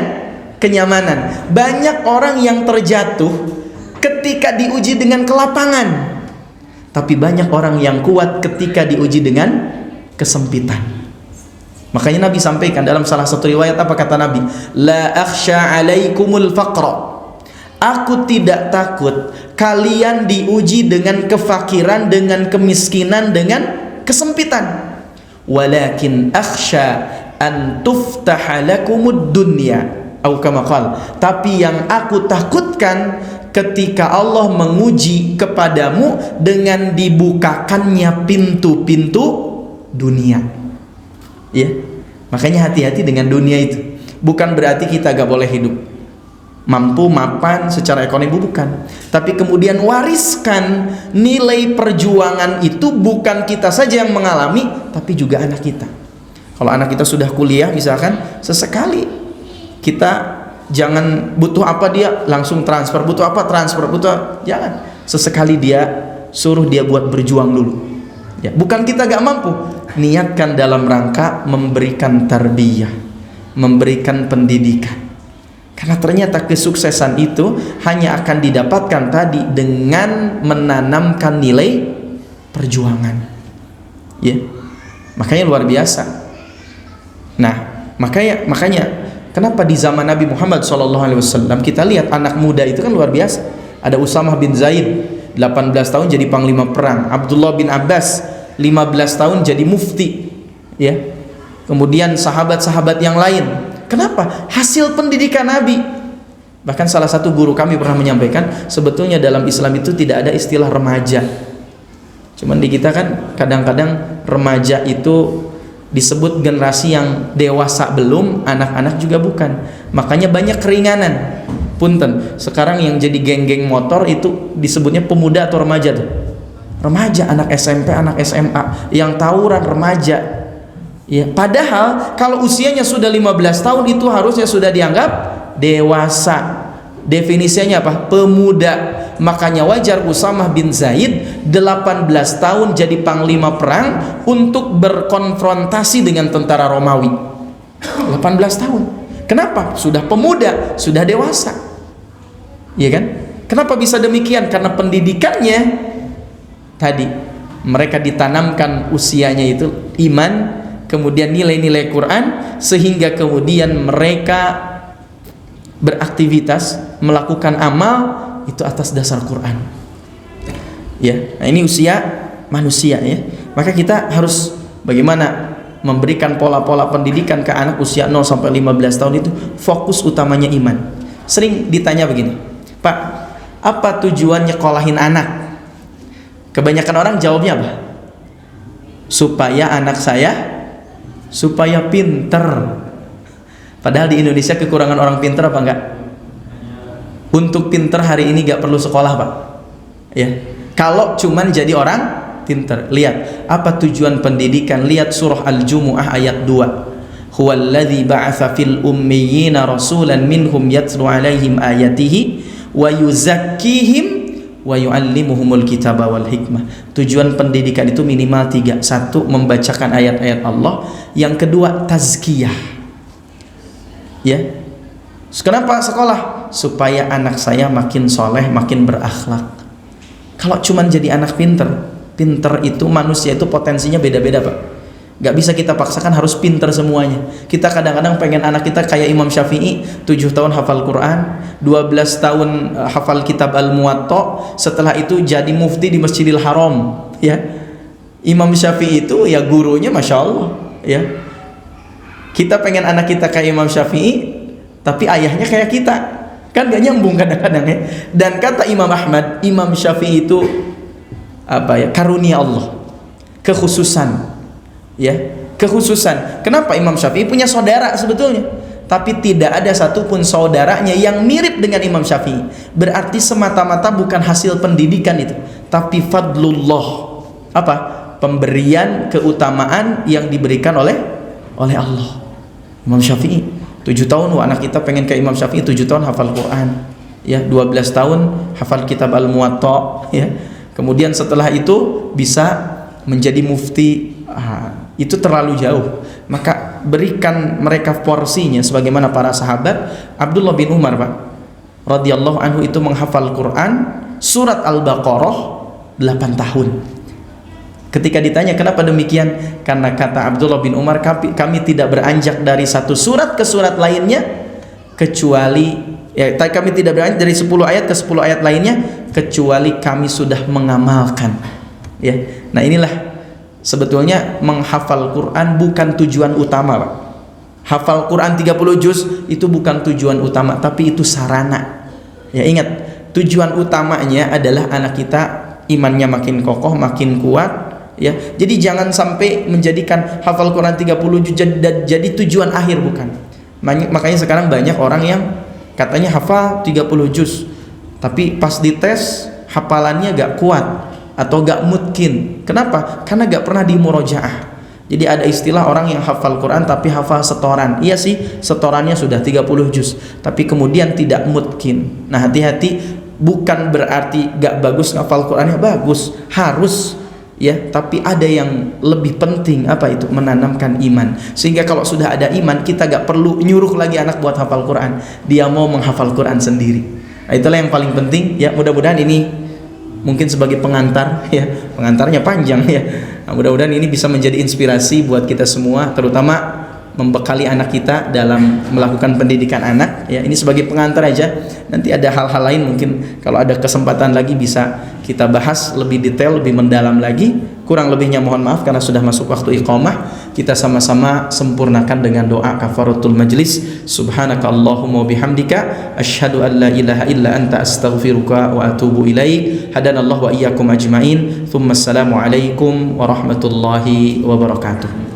kenyamanan. Banyak orang yang terjatuh ketika diuji dengan kelapangan, tapi banyak orang yang kuat ketika diuji dengan kesempitan. Makanya Nabi sampaikan dalam salah satu riwayat, apa kata Nabi? La akhsha alaikumul faqra. Aku tidak takut kalian diuji dengan kefakiran, dengan kemiskinan, dengan kesempitan. Walakin akhsha an tuftaha lakumud dunya. Atau kama qala, tapi yang aku takutkan ketika Allah menguji kepadamu dengan dibukakannya pintu-pintu dunia. Ya, makanya hati-hati dengan dunia itu. Bukan berarti kita gak boleh hidup mampu, mapan secara ekonomi, bukan. Tapi kemudian wariskan nilai perjuangan itu, bukan kita saja yang mengalami, tapi juga anak kita. Kalau anak kita sudah kuliah misalkan, sesekali kita jangan butuh apa dia langsung transfer, butuh apa transfer, jangan. Sesekali dia suruh dia buat berjuang dulu. Ya, bukan kita gak mampu, niatkan dalam rangka memberikan tarbiyah, memberikan pendidikan. Karena ternyata kesuksesan itu hanya akan didapatkan tadi dengan menanamkan nilai perjuangan. Ya, makanya luar biasa. Nah, makanya kenapa di zaman Nabi Muhammad SAW kita lihat anak muda itu kan luar biasa. Ada Usamah bin Zaid, 18 tahun jadi panglima perang. Abdullah bin Abbas 15 tahun jadi mufti. Ya. Kemudian sahabat-sahabat yang lain. Kenapa? Hasil pendidikan Nabi. Bahkan salah satu guru kami pernah menyampaikan, sebetulnya dalam Islam itu tidak ada istilah remaja. Cuman di kita kan kadang-kadang remaja itu disebut generasi yang dewasa belum, anak-anak juga bukan. Makanya banyak keringanan. Punten, sekarang yang jadi geng-geng motor itu disebutnya pemuda atau remaja tuh. Remaja, anak SMP, anak SMA, yang tawuran remaja. Ya, padahal kalau usianya sudah 15 tahun itu harusnya sudah dianggap dewasa. Definisinya apa? Pemuda. Makanya wajar Usamah bin Zaid 18 tahun jadi panglima perang untuk berkonfrontasi dengan tentara Romawi. 18 tahun. Kenapa? Sudah pemuda, sudah dewasa. Iya kan? Kenapa bisa demikian? Karena pendidikannya tadi, mereka ditanamkan usianya itu iman, kemudian nilai-nilai Quran, sehingga kemudian mereka beraktivitas, melakukan amal itu atas dasar Quran. Ya, nah ini usia manusia ya. Maka kita harus bagaimana memberikan pola-pola pendidikan ke anak usia 0 sampai 15 tahun itu, fokus utamanya iman. Sering ditanya begini, Pak, apa tujuan nyekolahin anak? Kebanyakan orang jawabnya apa? Supaya anak saya supaya pinter. Padahal di Indonesia kekurangan orang pinter apa enggak? Untuk pinter hari ini gak perlu sekolah, Pak. Ya. Kalau cuman jadi orang pinter. Lihat apa tujuan pendidikan. Lihat surah Al-Jumu'ah ayat 2. Huwallazi ba'atsa fil ummiyina rasulan minhum yatlu 'alaihim ayatihi wa yuzakkihim wa yu'allimuhumul kitaba wal hikmah. Tujuan pendidikan itu minimal 3. 1, membacakan ayat-ayat Allah. Yang kedua, tazkiyah. Ya. Kenapa sekolah? Supaya anak saya makin soleh, makin berakhlak. Kalau cuman jadi anak pinter itu manusia itu potensinya beda-beda, Pak. Gak bisa kita paksakan harus pinter semuanya. Kita kadang-kadang pengen anak kita kayak Imam Syafi'i, 7 tahun hafal Quran, 12 tahun hafal kitab Al-Muwatta, setelah itu jadi mufti di Masjidil Haram, ya. Imam Syafi'i itu ya gurunya Masya Allah, ya. Kita pengen anak kita kayak Imam Syafi'i, tapi ayahnya kayak kita, kan gak nyambung kadang-kadang, ya. Dan kata Imam Ahmad, Imam Syafi'i itu apa ya, karunia Allah, kekhususan, ya, kekhususan. Kenapa? Imam Syafi'i punya saudara sebetulnya, tapi tidak ada satupun saudaranya yang mirip dengan Imam Syafi'i. Berarti semata-mata bukan hasil pendidikan itu, tapi fadlullah, apa? Pemberian keutamaan yang diberikan oleh Allah. Imam Syafi'i 7 tahun, wah, anak kita pengen kayak Imam Syafi'i, 7 tahun hafal Quran, ya, 12 tahun hafal kitab Al-Muwatta, ya. Kemudian setelah itu bisa menjadi mufti. Itu terlalu jauh. Maka berikan mereka porsinya sebagaimana para sahabat. Abdullah bin Umar, Pak, radhiyallahu anhu, itu menghafal Quran surat Al-Baqarah 8 tahun. Ketika ditanya kenapa demikian, karena kata Abdullah bin Umar, kami tidak beranjak dari satu surat ke surat lainnya kecuali, ya, kami tidak beranjak dari 10 ayat ke 10 ayat lainnya kecuali kami sudah mengamalkan, ya. Nah, inilah sebetulnya menghafal Quran bukan tujuan utama, Pak. Hafal Quran 30 juz itu bukan tujuan utama, tapi itu sarana. Ya, ingat, tujuan utamanya adalah anak kita imannya makin kokoh, makin kuat, ya. Jadi jangan sampai menjadikan hafal Quran 30 juz jadi tujuan akhir, bukan. Makanya sekarang banyak orang yang katanya hafal 30 juz, tapi pas dites hafalannya gak kuat atau gak mungkin. Kenapa? Karena gak pernah dimurojaah. Jadi ada istilah orang yang hafal Quran tapi hafal setoran. Iya sih, setorannya sudah 30 juz, tapi kemudian tidak mungkin. Nah, hati-hati, bukan berarti gak bagus ngafal Qurannya, bagus, harus, ya, tapi ada yang lebih penting, apa itu? Menanamkan iman. Sehingga kalau sudah ada iman, kita gak perlu nyuruh lagi anak buat hafal Quran, dia mau menghafal Quran sendiri. Nah, itulah yang paling penting, ya. Mudah-mudahan ini mungkin sebagai pengantar, ya, pengantarnya panjang, ya. Nah, mudah-mudahan ini bisa menjadi inspirasi buat kita semua, terutama membekali anak kita dalam melakukan pendidikan anak, ya. Ini sebagai pengantar aja. Nanti ada hal-hal lain mungkin kalau ada kesempatan lagi bisa kita bahas lebih detail, lebih mendalam lagi. Kurang lebihnya mohon maaf karena sudah masuk waktu iqamah. Kita sama-sama sempurnakan dengan doa kafaratul majlis. Subhanaka Allahumma bihamdika asyhadu an la ilaha illa anta astaghfiruka wa atubu ilaik. Hadanallahu wa iyyakum ajmain. Tsumma assalamu alaikum warahmatullahi wabarakatuh.